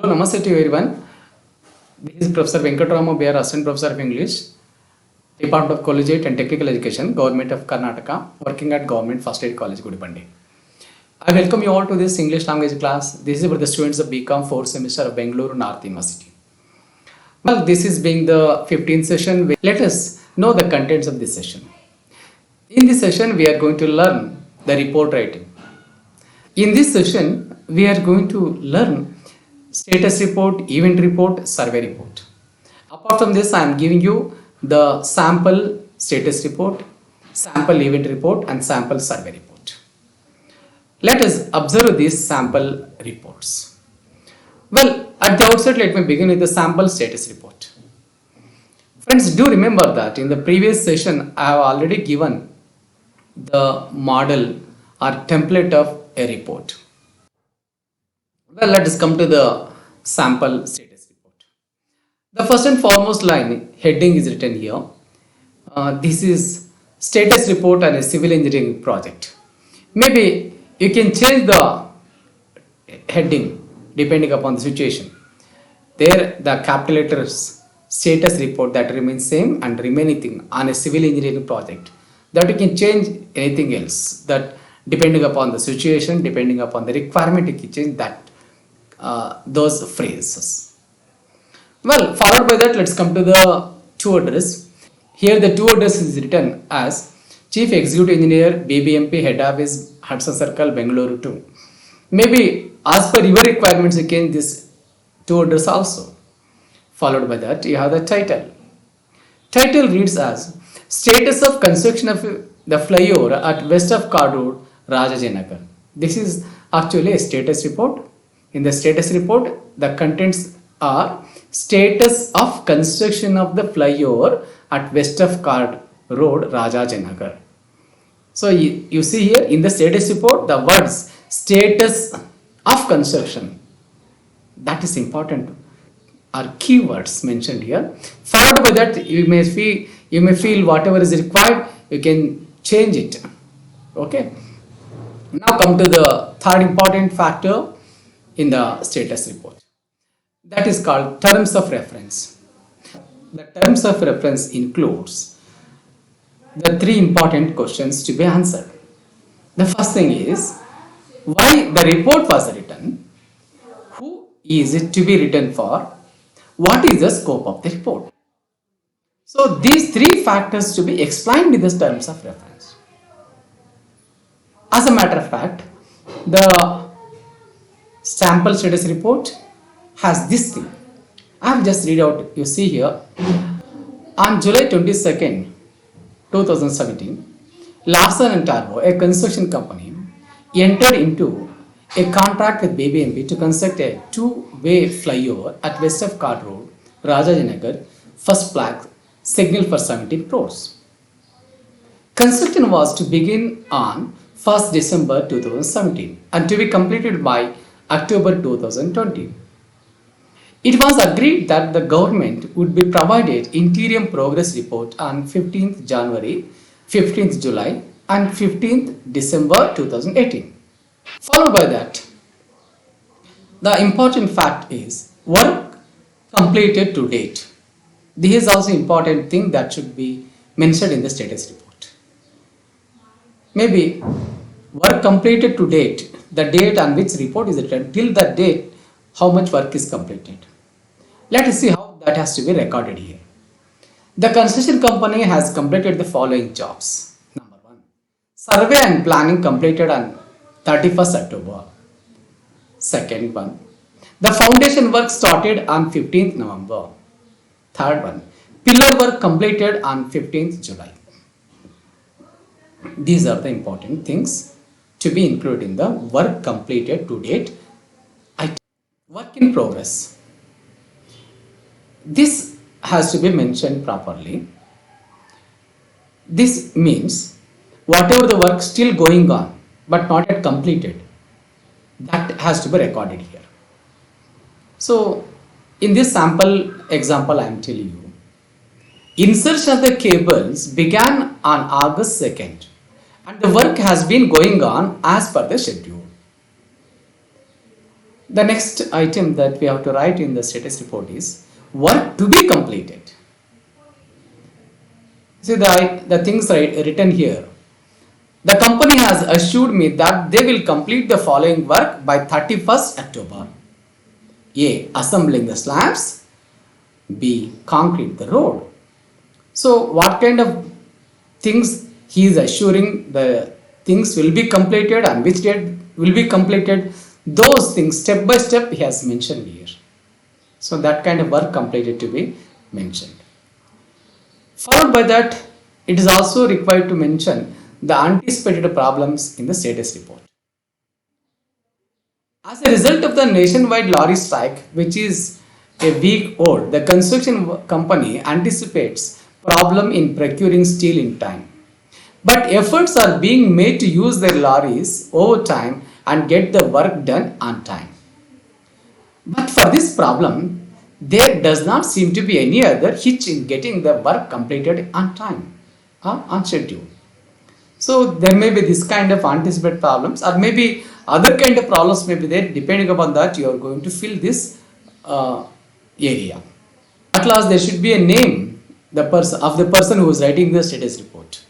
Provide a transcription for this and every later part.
Hello, namaste to everyone. This is Professor Venkatrama Bear, Assistant Professor of English, Department of Collegiate and Technical Education, Government of Karnataka, working at Government First Aid College, Gudipandi. I welcome you all to this English language class. This is for the students of BCom 4th semester of Bengaluru North University. Well, this is being the 15th session. Let us know the contents of this session. In this session, we are going to learn the report writing. In this session, we are going to learn status report, event report, survey report. Apart from this, I am giving you the sample status report, sample event report, and sample survey report. Let us observe these sample reports. Well, at the outset, let me begin with the sample status report. Friends, do remember that in the previous session, I have already given the model or template of a report. Well, let us come to the sample status report. The first and foremost line, heading is written here. This is status report on a civil engineering project. Maybe you can change the heading depending upon the situation. There, the capital letters status report that remains same and remaining thing on a civil engineering project. That you can change anything else. That depending upon the situation, depending upon the requirement, you can change that. Those phrases. Well, followed by that, let's come to the to address. Here, the to address is written as Chief Executive Engineer, BBMP, Head Office, Hudson Circle, Bengaluru 2. Maybe as per your requirements, you can this to address also. Followed by that, you have the title. Title reads as Status of Construction of the Flyover at West of Card Road, Rajajinagar. This is actually a status report. In the status report, the contents are status of construction of the flyover at West of Card Road, Rajajinagar. So you see here in the status report, the words status of construction, that is important, are keywords mentioned here. Followed by that, you may feel whatever is required, you can change it. Okay. Now come to the third important factor in the status report. That is called terms of reference. The terms of reference includes the three important questions to be answered. The first thing is why the report was written, who is it to be written for, what is the scope of the report. So these three factors to be explained in the terms of reference. As a matter of fact, the sample status report has this thing. I have just read out, you see here, on July 22nd, 2017, Larsen and Toubro, a construction company, entered into a contract with BBMP to construct a two-way flyover at West of Card Road, Rajajinagar, first flag, signal for 17 crores. Construction was to begin on 1st December 2017 and to be completed by October 2020. It was agreed that the government would be provided interim progress report on 15th January, 15th July and 15th December 2018. Followed by that, the important fact is work completed to date. This is also important thing that should be mentioned in the status report. Maybe work completed to date, the date on which report is written, till that date how much work is completed. Let us see how that has to be recorded here. The construction company has completed the following jobs. Number 1, survey and planning completed on 31st October. Second one, the foundation work started on 15th November. Third one, pillar work completed on 15th July. These are the important things to be included in the work completed to date item. Work in progress. This has to be mentioned properly. This means whatever the work still going on but not yet completed, that has to be recorded here. So in this sample example I am telling you, insertion of the cables began on August 2nd and the work has been going on as per the schedule. The next item that we have to write in the status report is work to be completed. See the things written here. The company has assured me that they will complete the following work by 31st October. A. Assembling the slabs. B. Concrete the road. So what kind of things he is assuring the things will be completed and which date will be completed, those things step by step he has mentioned here. So that kind of work completed to be mentioned. Followed by that, it is also required to mention the anticipated problems in the status report. As a result of the nationwide lorry strike, which is a week old, the construction company anticipates problem in procuring steel in time. But efforts are being made to use their lorries over time and get the work done on time. But for this problem, there does not seem to be any other hitch in getting the work completed on time or on schedule. So there may be this kind of anticipated problems, or maybe other kind of problems may be there. Depending upon that, you are going to fill this area. At last, there should be a name the person who is writing the status report,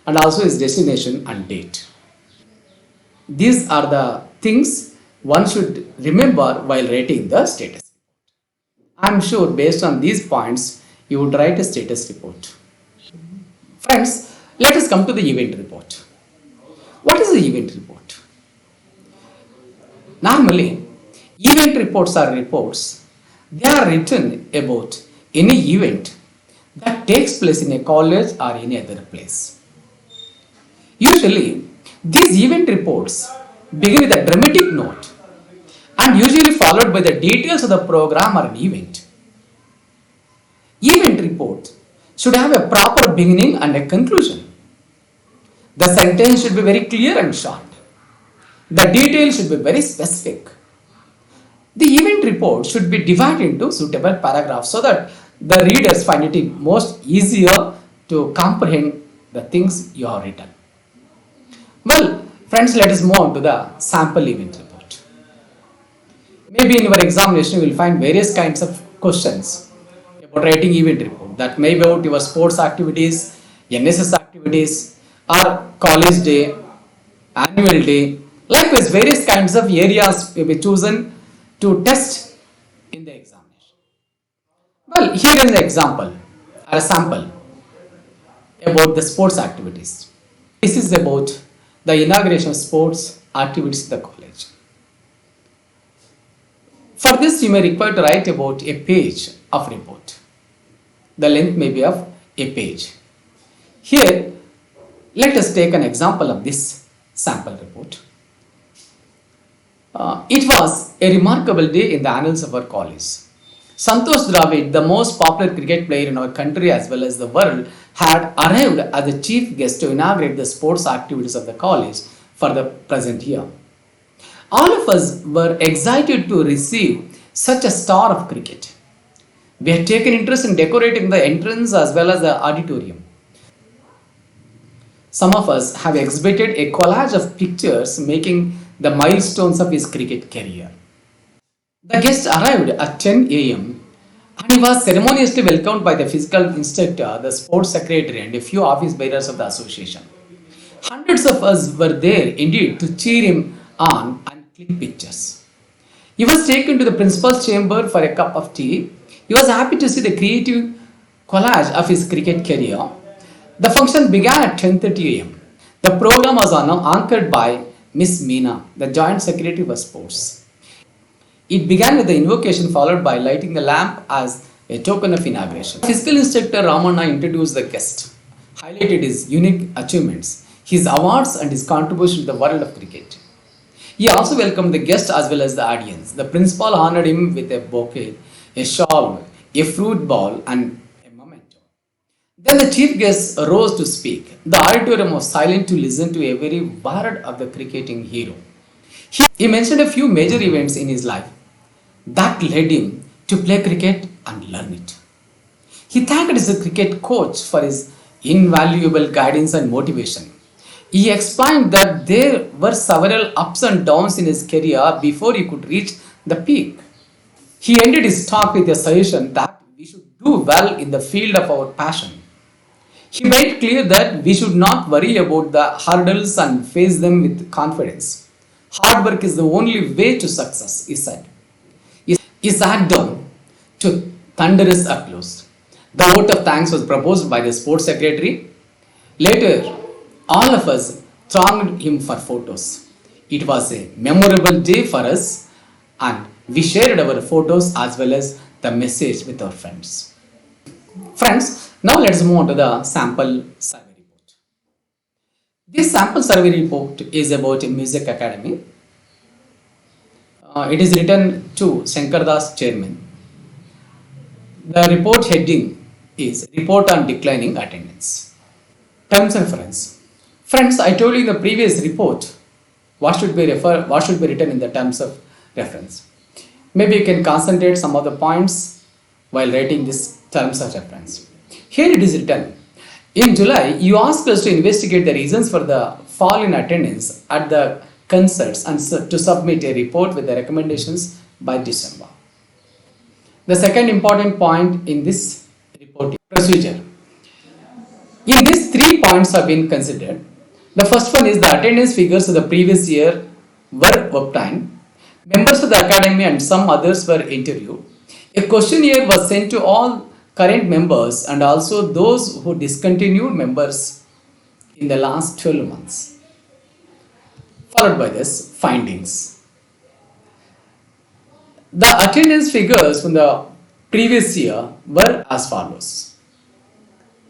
and also his destination and date. These are the things one should remember while writing the status. I am sure based on these points, you would write a status report. Friends, let us come to the event report. What is the event report? Normally, event reports are reports. They are written about any event that takes place in a college or any other place. Usually, these event reports begin with a dramatic note and usually followed by the details of the program or an event. Event report should have a proper beginning and a conclusion. The sentence should be very clear and short. The details should be very specific. The event report should be divided into suitable paragraphs so that the readers find it most easier to comprehend the things you have written. Well, friends, let us move on to the sample event report. Maybe in your examination you will find various kinds of questions about writing event report. That may be about your sports activities, NSS activities, or college day, annual day. Likewise, various kinds of areas will be chosen to test in the examination. Well, here is an example or a sample about the sports activities. This is about the inauguration of sports activities in the college. For this, you may require to write about a page of report. The length may be of a page. Here, let us take an example of this sample report. It was a remarkable day in the annals of our college. Santosh Dravid, the most popular cricket player in our country as well as the world, had arrived as the chief guest to inaugurate the sports activities of the college for the present year. All of us were excited to receive such a star of cricket. We had taken interest in decorating the entrance as well as the auditorium. Some of us have exhibited a collage of pictures making the milestones of his cricket career. The guest arrived at 10 a.m. and he was ceremoniously welcomed by the physical instructor, the sports secretary, and a few office bearers of the association. Hundreds of us were there indeed to cheer him on and click pictures. He was taken to the principal's chamber for a cup of tea. He was happy to see the creative collage of his cricket career. The function began at 10:30 a.m. The program was anchored by Miss Meena, the Joint Secretary for Sports. It began with the invocation followed by lighting the lamp as a token of inauguration. Physical instructor Ramana introduced the guest, highlighted his unique achievements, his awards and his contribution to the world of cricket. He also welcomed the guest as well as the audience. The principal honored him with a bouquet, a shawl, a fruit bowl and a memento. Then the chief guest rose to speak. The auditorium was silent to listen to every word of the cricketing hero. He mentioned a few major events in his life that led him to play cricket and learn it. He thanked his cricket coach for his invaluable guidance and motivation. He explained that there were several ups and downs in his career before he could reach the peak. He ended his talk with a suggestion that we should do well in the field of our passion. He made clear that we should not worry about the hurdles and face them with confidence. Hard work is the only way to success, he said. He sat down to thunderous applause. The vote of thanks was proposed by the sports secretary. Later, all of us thronged him for photos. It was a memorable day for us, and we shared our photos as well as the message with our friends. Friends, now let's move on to the sample survey report. This sample survey report is about a music academy. It is written to Shankar Das, chairman. The report heading is Report on Declining Attendance. Terms and reference. Friends, I told you in the previous report what should be written in the terms of reference. Maybe you can concentrate some of the points while writing this terms of reference. Here it is written. In July, you asked us to investigate the reasons for the fall in attendance at the concerts and to submit a report with the recommendations by December. The second important point in this report is procedure. In these 3 points have been considered. The first one is the attendance figures of the previous year were obtained. Members of the academy and some others were interviewed. A questionnaire was sent to all current members and also those who discontinued members in the last 12 months. Followed by this, findings. The attendance figures from the previous year were as follows.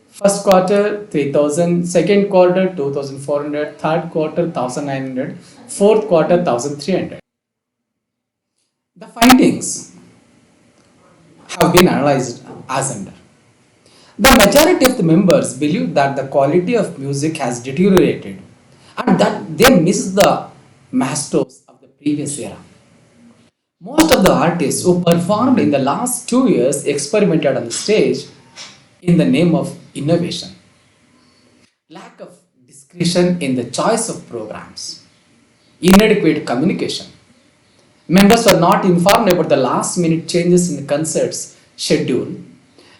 First quarter 3000, second quarter 2400, third quarter 1900, fourth quarter 1300. The findings have been analyzed as under. The majority of the members believe that the quality of music has deteriorated and that they miss the masters of the previous era. Most of the artists who performed in the last 2 years experimented on the stage in the name of innovation. Lack of discretion in the choice of programs. Inadequate communication. Members were not informed about the last minute changes in the concert's schedule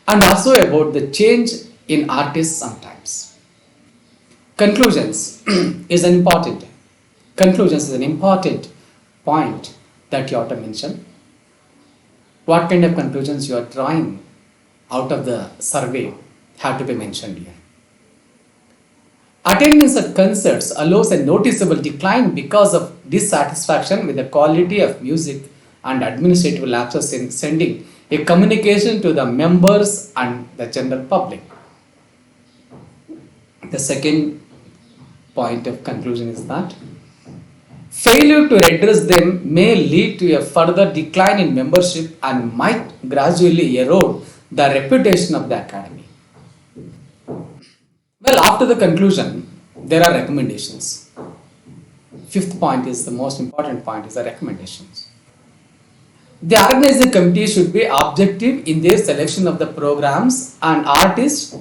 and also about the change in artists sometimes. Conclusions is an important point that you ought to mention. What kind of conclusions you are drawing out of the survey have to be mentioned here. Attendance at concerts allows a noticeable decline because of dissatisfaction with the quality of music and administrative lapses in sending a communication to the members and the general public. The second point of conclusion is that failure to address them may lead to a further decline in membership and might gradually erode the reputation of the academy. Well, after the conclusion, there are recommendations. Fifth point is the most important point is the recommendations. The organizing committee should be objective in their selection of the programs and artists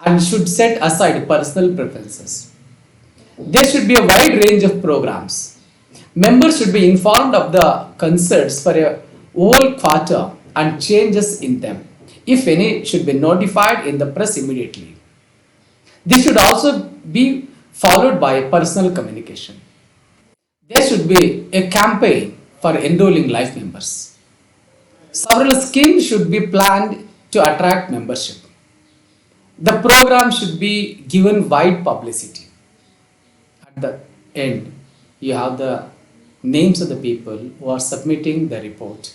and should set aside personal preferences. There should be a wide range of programs. Members should be informed of the concerts for a whole quarter and changes in them. If any, should be notified in the press immediately. This should also be followed by personal communication. There should be a campaign for enrolling life members. Several schemes should be planned to attract membership. The program should be given wide publicity. At the end, you have the names of the people who are submitting the report,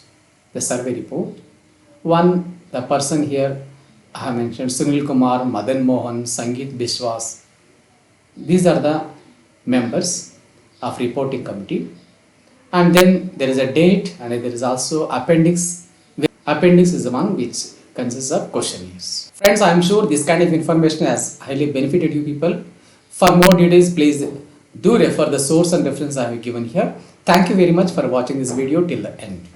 the survey report. One, the person here I have mentioned, Sunil Kumar, Madan Mohan, Sangeet Biswas. These are the members of reporting committee. And then there is a date and there is also appendix. Appendix is the one which consists of questionnaires. Friends, I am sure this kind of information has highly benefited you people. For more details, please do refer the source and reference I have given here. Thank you very much for watching this video till the end.